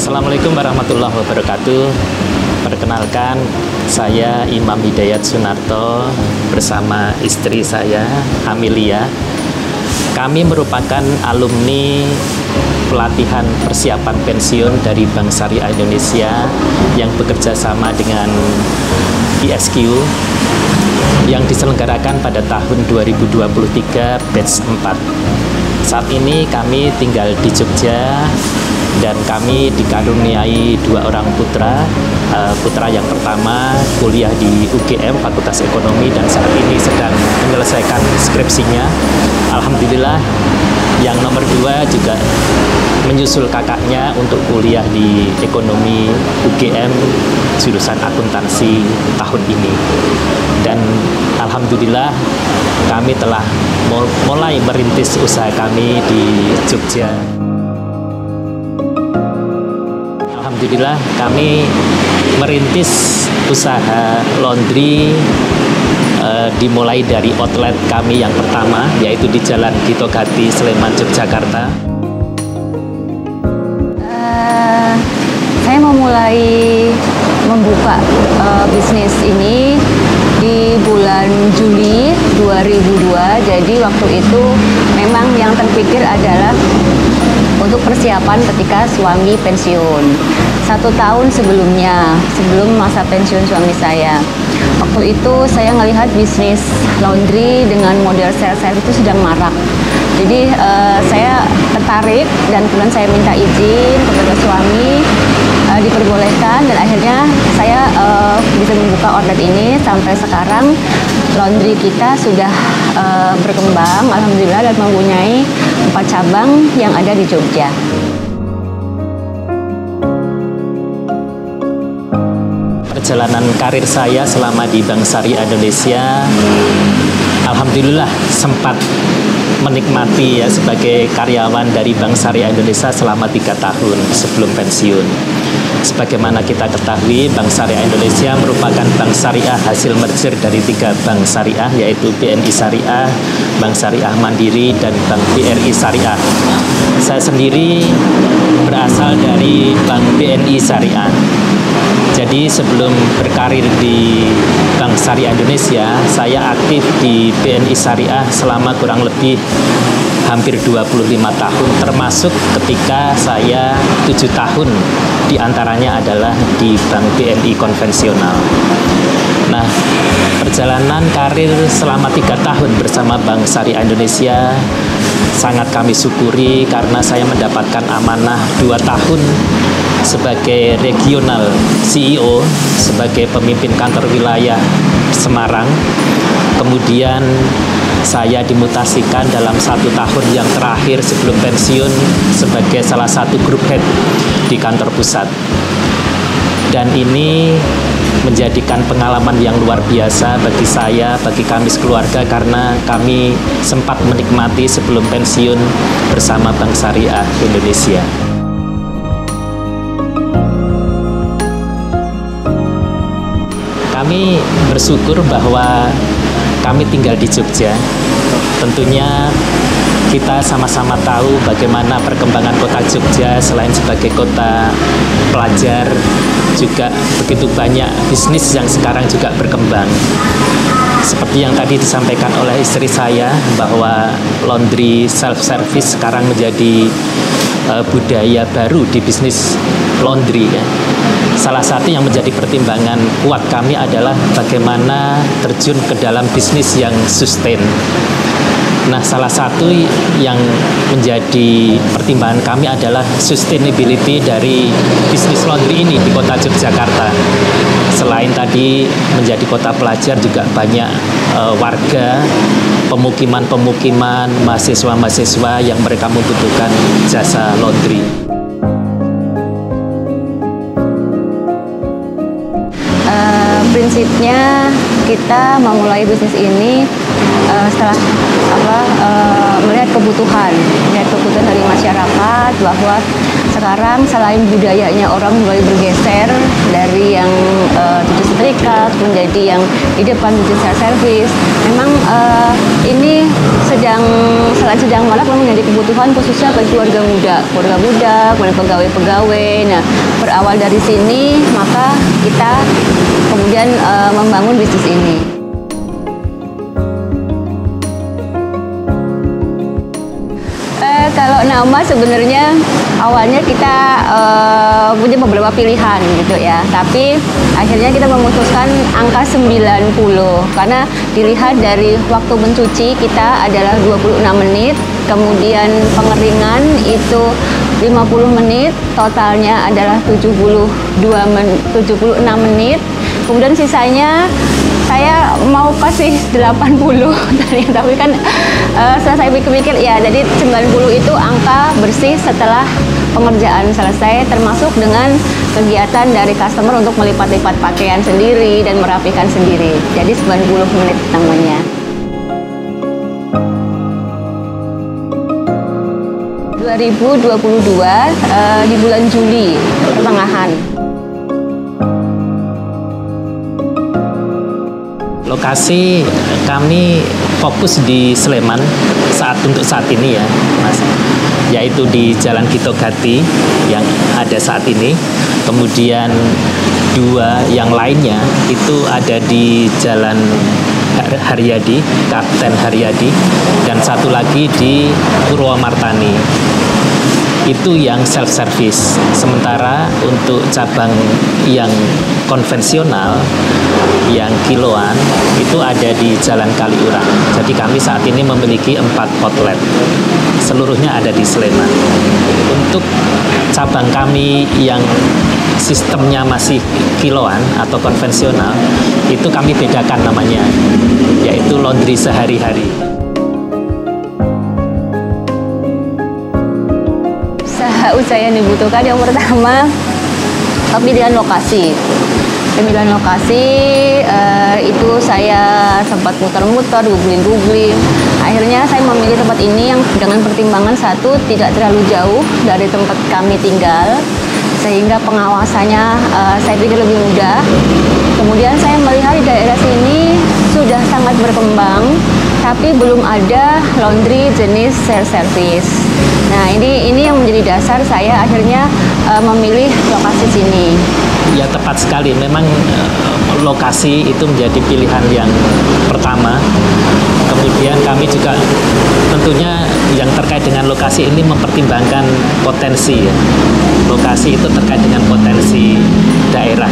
Assalamualaikum warahmatullahi wabarakatuh. Perkenalkan, saya Imam Hidayat Sunarto bersama istri saya, Amelia. Kami merupakan alumni pelatihan persiapan pensiun dari Bank Syariah Indonesia yang bekerja sama dengan ISQ yang diselenggarakan pada tahun 2023 batch 4. Saat ini kami tinggal di Jogja dan kami dikaruniai 2 orang putra. Putra yang pertama kuliah di UGM Fakultas Ekonomi dan saat ini sedang menyelesaikan skripsinya. Alhamdulillah. Yang nomor 2 juga menyusul kakaknya untuk kuliah di Ekonomi UGM jurusan akuntansi tahun ini. Dan alhamdulillah kami telah mulai merintis usaha kami di Jogja. Alhamdulillah kami merintis usaha laundry dimulai dari outlet kami yang pertama, yaitu di Jalan Dito Gati, Sleman, Yogyakarta. Saya memulai membuka bisnis ini di bulan Juli 2002. Jadi waktu itu memang yang terpikir adalah untuk persiapan ketika suami pensiun. 1 tahun sebelumnya, sebelum masa pensiun suami saya. Waktu itu saya melihat bisnis laundry dengan model self-service itu sedang marak. Jadi saya tertarik dan kemudian saya minta izin kepada suami, diperbolehkan, dan akhirnya saya bisa membuka outlet ini. Sampai sekarang laundry kita sudah berkembang, alhamdulillah, dan mempunyai 4 cabang yang ada di Jogja. Perjalanan karir saya selama di Bank Syariah Indonesia, alhamdulillah sempat menikmati ya sebagai karyawan dari Bank Syariah Indonesia selama 3 tahun sebelum pensiun. Sebagaimana kita ketahui, Bank Syariah Indonesia merupakan bank syariah hasil merger dari 3 bank syariah, yaitu BNI Syariah, Bank Syariah Mandiri, dan Bank BRI Syariah. Saya sendiri berasal dari Bank BNI Syariah. Jadi sebelum berkarir di Bank Syariah Indonesia, saya aktif di BNI Syariah selama kurang lebih hampir 25 tahun, termasuk ketika saya 7 tahun diantaranya adalah di Bank BNI konvensional. Nah, perjalanan karir selama 3 tahun bersama Bank Syariah Indonesia sangat kami syukuri karena saya mendapatkan amanah 2 tahun sebagai regional CEO, sebagai pemimpin kantor wilayah Semarang. Kemudian saya dimutasikan dalam 1 tahun yang terakhir sebelum pensiun sebagai salah satu grup head di kantor pusat. Dan ini menjadikan pengalaman yang luar biasa bagi saya, bagi kami sekeluarga, karena kami sempat menikmati sebelum pensiun bersama Bank Syariah Indonesia. Kami bersyukur bahwa kami tinggal di Jogja. Tentunya kita sama-sama tahu bagaimana perkembangan kota Jogja selain sebagai kota pelajar, juga begitu banyak bisnis yang sekarang juga berkembang. Seperti yang tadi disampaikan oleh istri saya, bahwa laundry self-service sekarang menjadi budaya baru di bisnis laundry ya. salah satu yang menjadi pertimbangan kuat kami adalah bagaimana terjun ke dalam bisnis yang sustain. Nah, salah satu yang menjadi pertimbangan kami adalah sustainability dari bisnis laundry ini di kota Yogyakarta. Selain tadi menjadi kota pelajar, juga banyak warga, pemukiman-pemukiman, mahasiswa-mahasiswa yang mereka membutuhkan jasa laundry. Prinsipnya kita memulai bisnis ini setelah melihat kebutuhan dari masyarakat, bahwa sekarang selain budayanya orang mulai bergeser dari yang cuci setrika menjadi yang di depan cuci self service. Memang ini sedang marak menjadi kebutuhan khususnya bagi keluarga muda, kemudian pegawai-pegawai. Nah, berawal dari sini maka kita kemudian membangun bisnis ini. Kalau nama sebenarnya awalnya kita punya beberapa pilihan gitu ya, tapi akhirnya kita memutuskan angka 90 karena dilihat dari waktu mencuci kita adalah 26 menit, kemudian pengeringan itu 50 menit, totalnya adalah 76 menit, kemudian sisanya saya mau kasih 80 tapi kan setelah saya pikir-pikir ya, jadi 90 itu angka bersih setelah pengerjaan selesai, termasuk dengan kegiatan dari customer untuk melipat-lipat pakaian sendiri dan merapikan sendiri. Jadi 90 menit namanya. 2022 di bulan Juli pertengahan. Lokasi kami fokus di Sleman untuk saat ini ya, Mas. Yaitu di Jalan Kitogati yang ada saat ini. Kemudian dua yang lainnya itu ada di Jalan Haryadi, Kapten Haryadi, dan satu lagi di Purwomartani. Itu yang self service. Sementara untuk cabang yang konvensional, yang kiloan, itu ada di Jalan Kaliurang. Jadi kami saat ini memiliki 4 outlet. Seluruhnya ada di Sleman. Untuk cabang kami yang sistemnya masih kiloan atau konvensional, itu kami bedakan namanya, yaitu laundry sehari-hari. Usaha yang dibutuhkan yang pertama pemilihan lokasi. Itu saya sempat muter-muter, googling. Akhirnya saya memilih tempat ini yang dengan pertimbangan satu, tidak terlalu jauh dari tempat kami tinggal, sehingga pengawasannya saya pikir lebih mudah. Kemudian saya melihat di daerah sini sudah sangat berkembang, tapi belum ada laundry jenis self service. Nah, ini yang menjadi dasar saya akhirnya memilih lokasi sini. Ya, tepat sekali. Memang lokasi itu menjadi pilihan yang pertama. Kemudian kami juga tentunya yang terkait dengan lokasi ini mempertimbangkan potensi ya. Lokasi itu terkait dengan potensi daerah.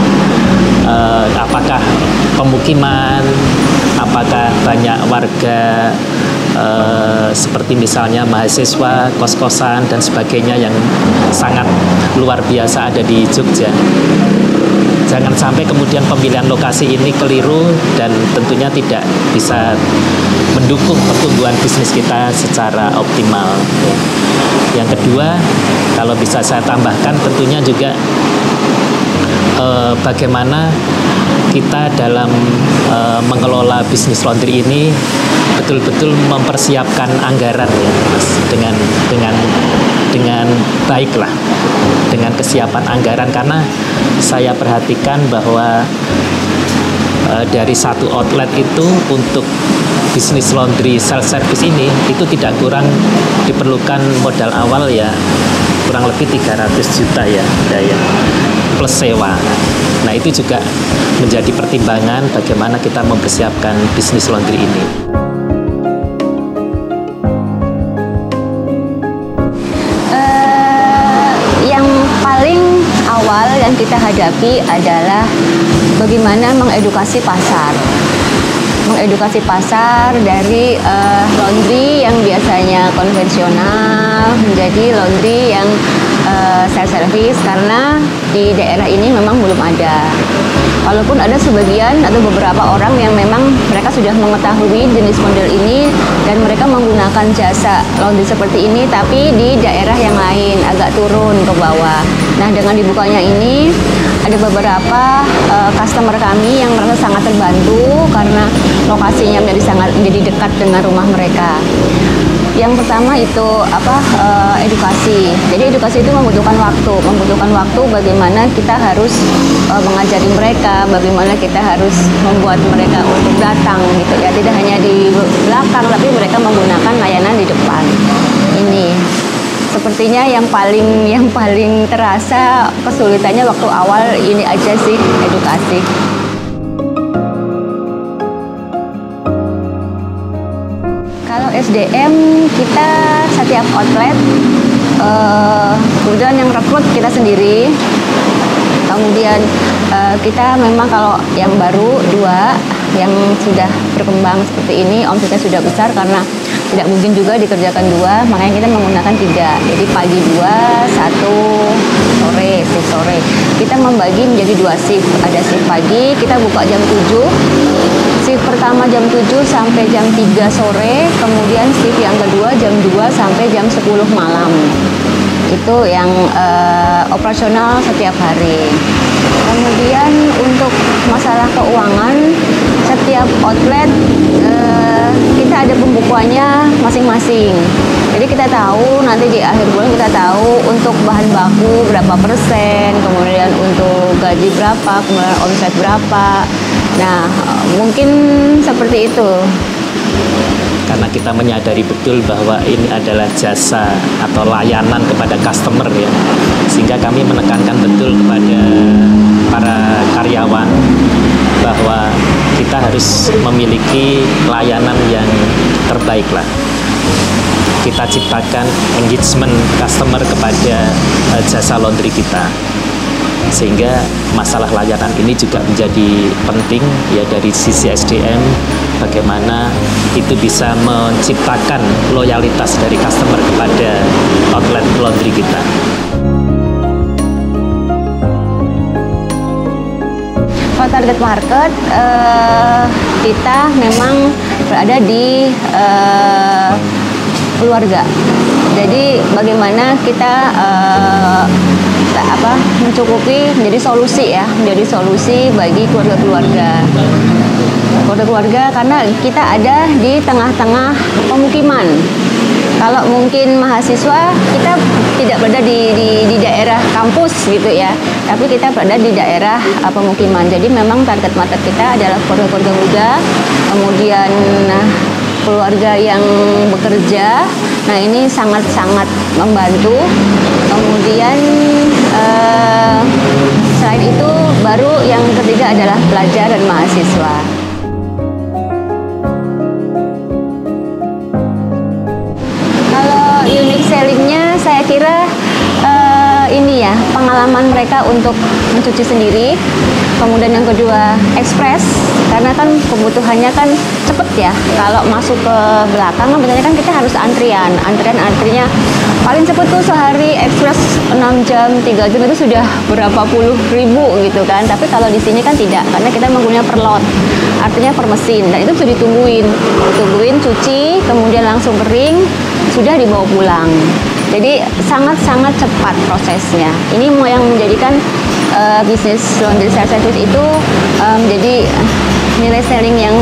Apakah pemukiman, apakah banyak warga, seperti misalnya mahasiswa, kos-kosan dan sebagainya yang sangat luar biasa ada di Jogja. Jangan sampai kemudian pemilihan lokasi ini keliru dan tentunya tidak bisa mendukung pertumbuhan bisnis kita secara optimal. Yang kedua, kalau bisa saya tambahkan tentunya juga bagaimana kita dalam mengelola bisnis laundry ini betul-betul mempersiapkan anggaran ya, Mas, dengan baiklah, dengan kesiapan anggaran, karena saya perhatikan bahwa dari satu outlet itu untuk bisnis laundry self service ini itu tidak kurang diperlukan modal awal ya kurang lebih 300 juta ya daya plus sewa. Nah, itu juga menjadi pertimbangan bagaimana kita mempersiapkan bisnis laundry ini. Yang paling awal yang kita hadapi adalah bagaimana mengedukasi pasar. Mengedukasi pasar dari laundry yang biasanya konvensional menjadi laundry yang self-service, karena di daerah ini memang belum ada. Walaupun ada sebagian atau beberapa orang yang memang mereka sudah mengetahui jenis model ini dan mereka menggunakan jasa laundry seperti ini, tapi di daerah yang lain agak turun ke bawah. Nah, dengan dibukanya ini ada beberapa customer kami yang merasa sangat terbantu karena lokasinya menjadi dekat dengan rumah mereka. Yang pertama itu edukasi. Jadi edukasi itu membutuhkan waktu bagaimana kita harus mengajari mereka, bagaimana kita harus membuat mereka untuk datang gitu ya. Tidak hanya di belakang, tapi mereka menggunakan layanan di depan. Ini sepertinya yang paling terasa kesulitannya waktu awal ini aja sih, edukasi. Kalau SDM kita setiap outlet kemudian yang rekrut kita sendiri. Kemudian kita memang kalau yang baru 2 yang sudah berkembang seperti ini, omsetnya sudah besar karena tidak mungkin juga dikerjakan 2, makanya kita menggunakan 3. Jadi pagi 2, 1 shift sore. Kita membagi menjadi 2 shift. Ada shift pagi, kita buka jam 7. Shift pertama jam 7 sampai jam 3 sore, kemudian shift yang kedua jam 2 sampai jam 10 malam. Itu yang operasional setiap hari. Kemudian untuk masalah keuangan, setiap outlet kita ada pembukuannya masing-masing. Jadi kita tahu nanti di akhir bulan kita tahu untuk bahan baku berapa persen, kemudian untuk gaji berapa, kemudian omset berapa. Nah, mungkin seperti itu. Karena kita menyadari betul bahwa ini adalah jasa atau layanan kepada customer ya, sehingga kami menekankan betul kepada para karyawan bahwa kita harus memiliki layanan yang terbaik lah. Kita ciptakan engagement customer kepada jasa laundry kita, sehingga masalah layanan ini juga menjadi penting ya dari sisi SDM, bagaimana itu bisa menciptakan loyalitas dari customer kepada outlet laundry kita. Kalau target market, kita memang berada di keluarga. Jadi bagaimana kita mencukupi menjadi solusi bagi keluarga-keluarga karena kita ada di tengah-tengah pemukiman. Kalau mungkin mahasiswa, kita tidak berada di daerah kampus gitu ya, tapi kita berada di daerah pemukiman. Jadi memang target market kita adalah keluarga-keluarga muda, kemudian keluarga yang bekerja. Nah, ini sangat-sangat membantu. Kemudian selain itu baru yang ketiga adalah pelajar dan mahasiswa. Kalau unique sellingnya saya kira ini ya, pengalaman mereka untuk mencuci sendiri. Kemudian yang kedua, ekspres, karena kan kebutuhannya kan cepet ya. Kalau masuk ke belakang kan biasanya kan kita harus antrinya paling cepet tuh sehari ekspres 6 jam, 3 jam itu sudah berapa puluh ribu gitu kan. Tapi kalau di sini kan tidak, karena kita menggunakan per lot, artinya per mesin, dan itu bisa ditungguin, cuci, kemudian langsung kering, sudah dibawa pulang. Jadi sangat-sangat cepat prosesnya. Ini yang menjadikan bisnis laundry self-service itu menjadi nilai selling yang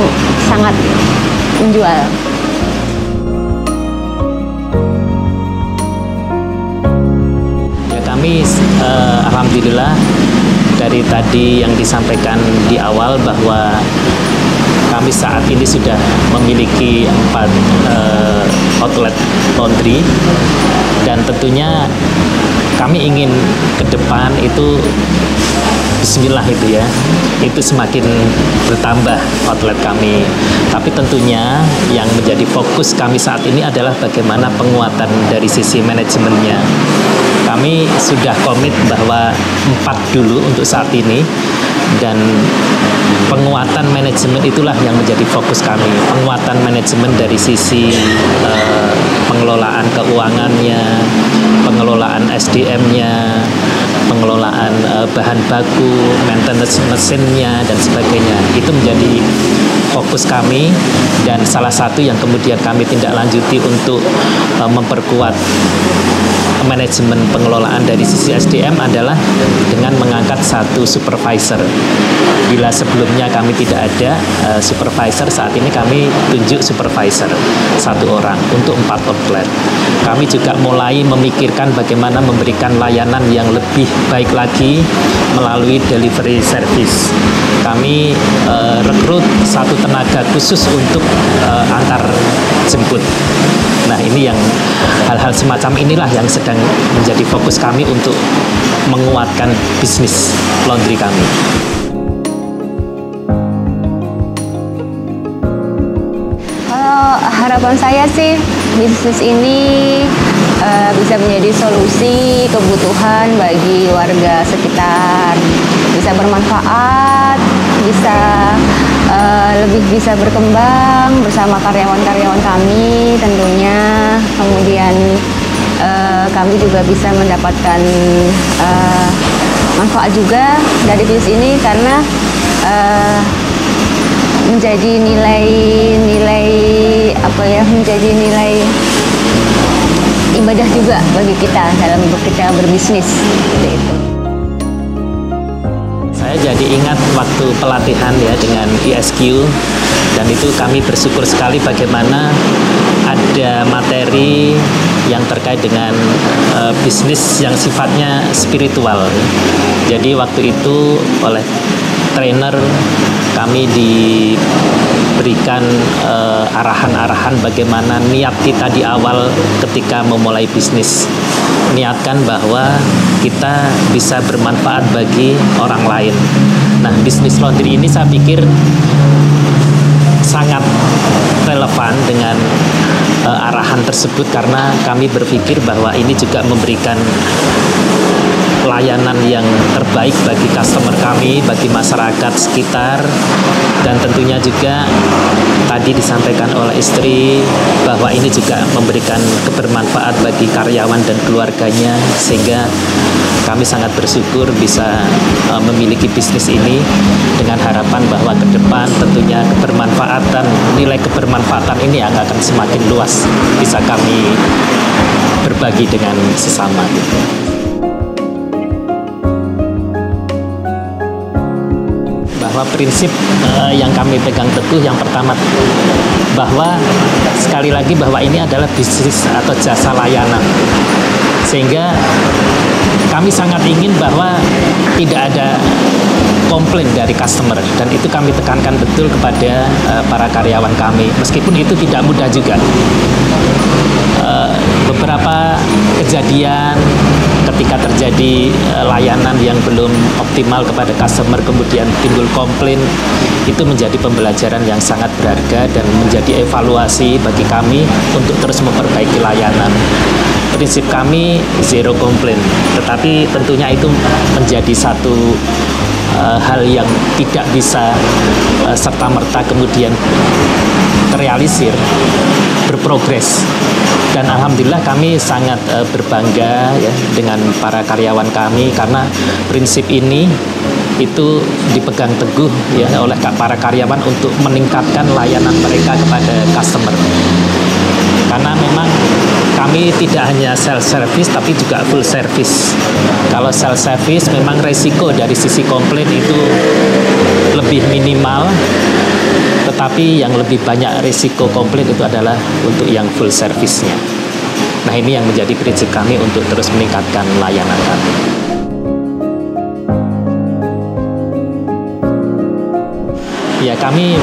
sangat menjual. Ya, kami alhamdulillah dari tadi yang disampaikan di awal bahwa kami saat ini sudah memiliki 4 outlet laundry, dan tentunya kami ingin ke depan itu bismillah itu ya, itu semakin bertambah outlet kami. Tapi tentunya yang menjadi fokus kami saat ini adalah bagaimana penguatan dari sisi manajemennya. kami sudah komit bahwa 4 dulu untuk saat ini, dan penguatan manajemen itulah yang menjadi fokus kami. Penguatan manajemen dari sisi pengelolaan keuangannya, pengelolaan SDM-nya, pengelolaan bahan baku, maintenance mesinnya, dan sebagainya. Itu menjadi fokus kami, dan salah satu yang kemudian kami tindak lanjuti untuk memperkuat manajemen pengelolaan dari sisi SDM adalah dengan mengangkat satu supervisor. Bila sebelumnya kami tidak ada supervisor, saat ini kami tunjuk supervisor 1 orang untuk 4 outlet. Kami juga mulai memikirkan bagaimana memberikan layanan yang lebih baik lagi melalui delivery service. Kami rekrut 1 tenaga khusus untuk antar jemput. Nah, ini yang hal-hal semacam inilah yang sedang menjadi fokus kami untuk menguatkan bisnis laundry kami. Kalau harapan saya sih bisnis ini bisa menjadi solusi kebutuhan bagi warga sekitar, bisa bermanfaat, bisa lebih bisa berkembang bersama karyawan-karyawan kami tentunya. Kemudian kami juga bisa mendapatkan manfaat juga dari bisnis ini karena menjadi nilai menjadi nilai ibadah juga bagi kita dalam kita berbisnis seperti itu. Saya jadi ingat waktu pelatihan ya dengan ISQ, dan itu kami bersyukur sekali bagaimana ada materi yang terkait dengan bisnis yang sifatnya spiritual. Jadi waktu itu oleh trainer kami diberikan arahan-arahan bagaimana niat kita di awal ketika memulai bisnis. Niatkan bahwa kita bisa bermanfaat bagi orang lain. Nah, bisnis laundry ini saya pikir sangat relevan dengan arahan tersebut karena kami berpikir bahwa ini juga memberikan layanan yang terbaik bagi customer kami, bagi masyarakat sekitar, dan tentunya juga tadi disampaikan oleh istri bahwa ini juga memberikan kebermanfaat bagi karyawan dan keluarganya, sehingga kami sangat bersyukur bisa memiliki bisnis ini dengan harapan bahwa ke depan tentunya kebermanfaatan, nilai kebermanfaatan ini yang akan semakin luas bisa kami berbagi dengan sesama gitu. Bahwa prinsip yang kami pegang teguh yang pertama bahwa sekali lagi bahwa ini adalah bisnis atau jasa layanan, sehingga kami sangat ingin bahwa tidak ada komplain dari customer, dan itu kami tekankan betul kepada para karyawan kami, meskipun itu tidak mudah juga. Beberapa kejadian ketika terjadi layanan yang belum optimal kepada customer kemudian timbul komplain, itu menjadi pembelajaran yang sangat berharga dan menjadi evaluasi bagi kami untuk terus memperbaiki layanan. Prinsip kami zero complaint, tetapi tentunya itu menjadi satu hal yang tidak bisa serta-merta kemudian terrealisir, berprogres. Dan alhamdulillah kami sangat berbangga ya dengan para karyawan kami karena prinsip ini itu dipegang teguh ya oleh para karyawan untuk meningkatkan layanan mereka kepada customer. Karena memang kami tidak hanya self service tapi juga full service. Kalau self service memang resiko dari sisi komplain itu lebih minimal, tetapi yang lebih banyak risiko komplain itu adalah untuk yang full service-nya. Nah, ini yang menjadi prinsip kami untuk terus meningkatkan layanan kami. Ya, kami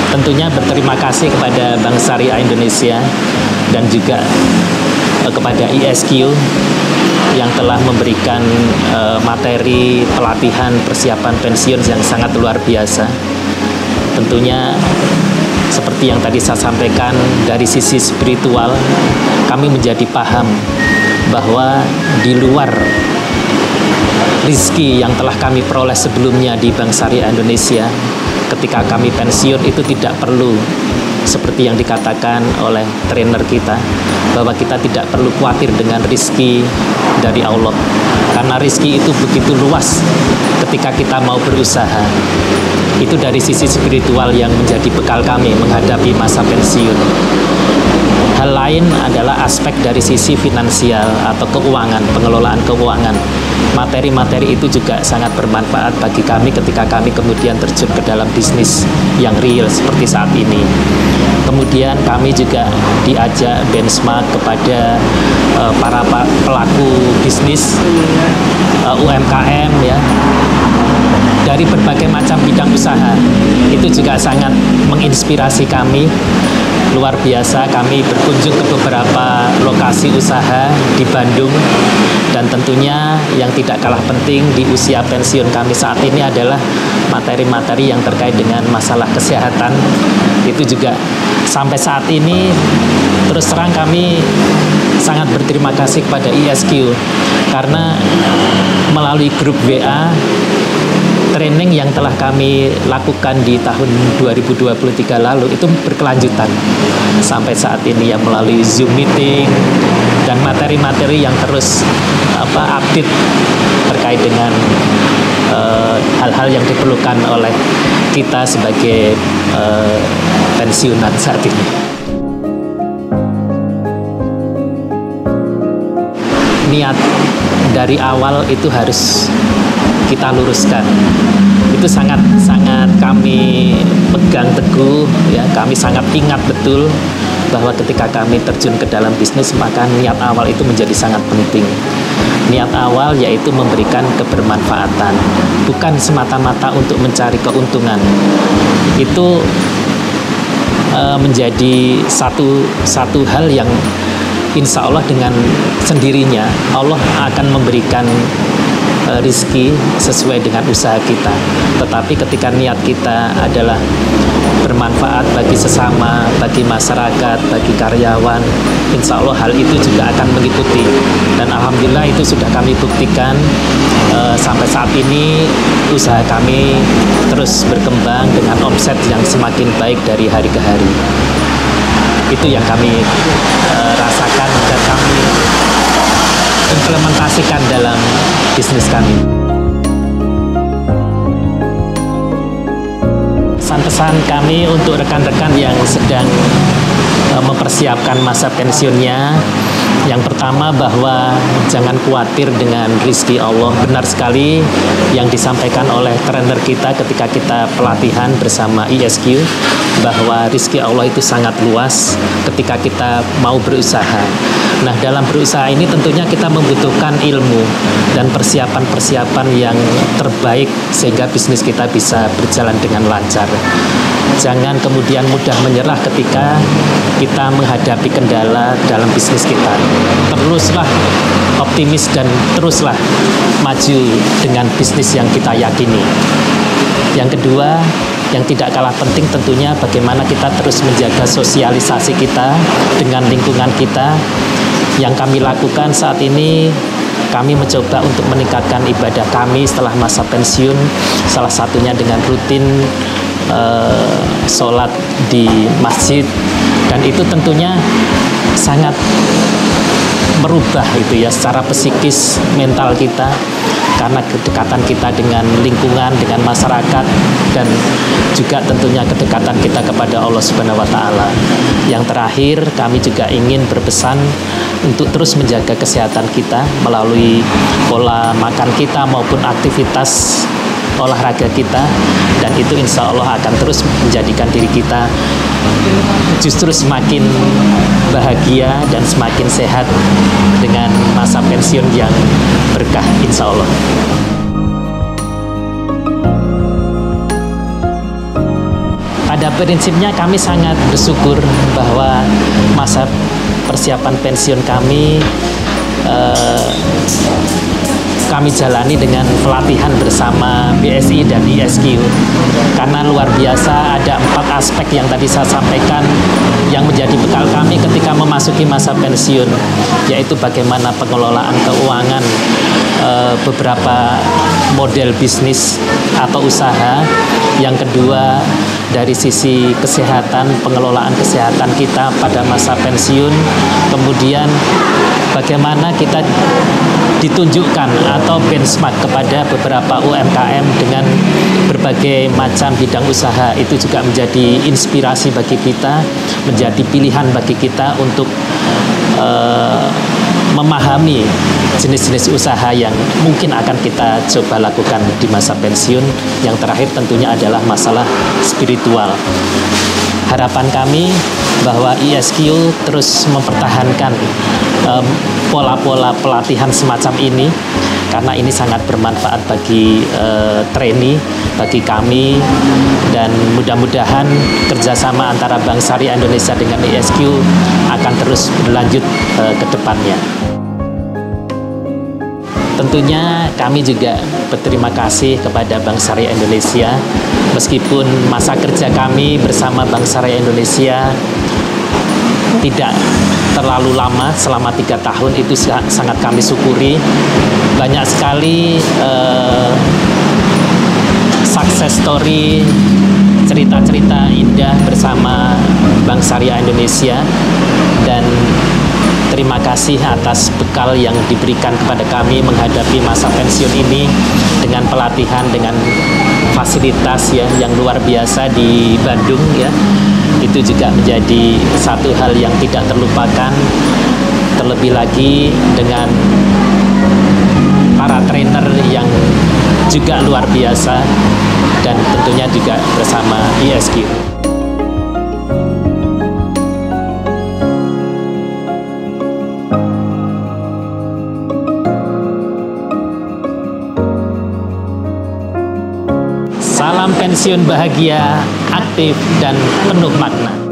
tentunya berterima kasih kepada Bank Syariah Indonesia dan juga kepada ISQ yang telah memberikan materi pelatihan persiapan pensiun yang sangat luar biasa. Tentunya seperti yang tadi saya sampaikan, dari sisi spiritual kami menjadi paham bahwa di luar rizki yang telah kami peroleh sebelumnya di Bank Syariah Indonesia, ketika kami pensiun itu tidak perlu seperti yang dikatakan oleh trainer kita, bahwa kita tidak perlu khawatir dengan rizki dari Allah, karena rizki itu begitu luas ketika kita mau berusaha. Itu dari sisi spiritual yang menjadi bekal kami menghadapi masa pensiun. Hal lain adalah aspek dari sisi finansial atau keuangan, pengelolaan keuangan. Materi-materi itu juga sangat bermanfaat bagi kami ketika kami kemudian terjun ke dalam bisnis yang real seperti saat ini. Kemudian kami juga diajak benchmark kepada para pelaku bisnis UMKM ya, dari berbagai macam bidang usaha. Itu juga sangat menginspirasi kami. Luar biasa, kami berkunjung ke beberapa lokasi usaha di Bandung, dan tentunya yang tidak kalah penting di usia pensiun kami saat ini adalah materi-materi yang terkait dengan masalah kesehatan. Itu juga sampai saat ini terus terang kami sangat berterima kasih kepada ISQ, karena melalui grup WA training yang telah kami lakukan di tahun 2023 lalu itu berkelanjutan sampai saat ini ya, melalui Zoom meeting dan materi-materi yang terus update terkait dengan hal-hal yang diperlukan oleh kita sebagai pensiunan saat ini. Niat dari awal itu harus kita luruskan. Itu sangat kami pegang teguh ya, kami sangat ingat betul bahwa ketika kami terjun ke dalam bisnis, maka niat awal itu menjadi sangat penting. Niat awal yaitu memberikan kebermanfaatan, bukan semata-mata untuk mencari keuntungan. Itu menjadi satu hal yang insya Allah dengan sendirinya Allah akan memberikan rizki sesuai dengan usaha kita. Tetapi ketika niat kita adalah bermanfaat bagi sesama, bagi masyarakat, bagi karyawan, insya Allah hal itu juga akan mengikuti. Dan alhamdulillah itu sudah kami buktikan. Sampai saat ini usaha kami terus berkembang dengan omset yang semakin baik dari hari ke hari. Itu yang kami rasakan dan kami implementasikan dalam bisnis kami. Pesan kami untuk rekan-rekan yang sedang mempersiapkan masa pensiunnya, yang pertama bahwa jangan khawatir dengan rizki Allah. Benar sekali yang disampaikan oleh trainer kita ketika kita pelatihan bersama ISQ, bahwa rizki Allah itu sangat luas ketika kita mau berusaha. Nah, dalam berusaha ini tentunya kita membutuhkan ilmu dan persiapan-persiapan yang terbaik sehingga bisnis kita bisa berjalan dengan lancar. Jangan kemudian mudah menyerah ketika kita menghadapi kendala dalam bisnis kita. Teruslah optimis dan teruslah maju dengan bisnis yang kita yakini. Yang kedua, yang tidak kalah penting tentunya bagaimana kita terus menjaga sosialisasi kita dengan lingkungan kita. Yang kami lakukan saat ini, kami mencoba untuk meningkatkan ibadah kami setelah masa pensiun, salah satunya dengan rutin sholat di masjid, dan itu tentunya sangat merubah itu ya secara psikis mental kita, karena kedekatan kita dengan lingkungan, dengan masyarakat, dan juga tentunya kedekatan kita kepada Allah Subhanahu wa Ta'ala. Yang terakhir, kami juga ingin berpesan untuk terus menjaga kesehatan kita melalui pola makan kita maupun aktivitas olahraga kita, dan itu insya Allah akan terus menjadikan diri kita justru semakin bahagia dan semakin sehat dengan masa pensiun yang berkah insya Allah. Pada prinsipnya kami sangat bersyukur bahwa masa persiapan pensiun kami kami jalani dengan pelatihan bersama BSI dan ISQ. Karena luar biasa, ada 4 aspek yang tadi saya sampaikan yang menjadi bekal kami ketika memasuki masa pensiun, yaitu bagaimana pengelolaan keuangan, beberapa model bisnis atau usaha. Yang kedua, dari sisi kesehatan, pengelolaan kesehatan kita pada masa pensiun. Kemudian bagaimana kita ditunjukkan atau benchmark kepada beberapa UMKM dengan berbagai macam bidang usaha. Itu juga menjadi inspirasi bagi kita, menjadi pilihan bagi kita untuk memahami jenis-jenis usaha yang mungkin akan kita coba lakukan di masa pensiun. Yang terakhir tentunya adalah masalah spiritual. Harapan kami bahwa ISQ terus mempertahankan pola-pola pelatihan semacam ini, karena ini sangat bermanfaat bagi trainee, bagi kami, dan mudah-mudahan kerjasama antara Bank Syariah Indonesia dengan ISQ akan terus berlanjut ke depannya. Tentunya kami juga berterima kasih kepada Bank Syariah Indonesia, meskipun masa kerja kami bersama Bank Syariah Indonesia tidak terlalu lama, selama 3 tahun, itu sangat kami syukuri. Banyak sekali success story, cerita-cerita indah bersama Bank Syariah Indonesia, dan terima kasih atas bekal yang diberikan kepada kami menghadapi masa pensiun ini dengan pelatihan, dengan fasilitas ya yang luar biasa di Bandung ya. Itu juga menjadi satu hal yang tidak terlupakan, terlebih lagi dengan para trainer yang juga luar biasa, dan tentunya juga bersama ISQ. Salam pensiun bahagia, aktif, dan penuh makna.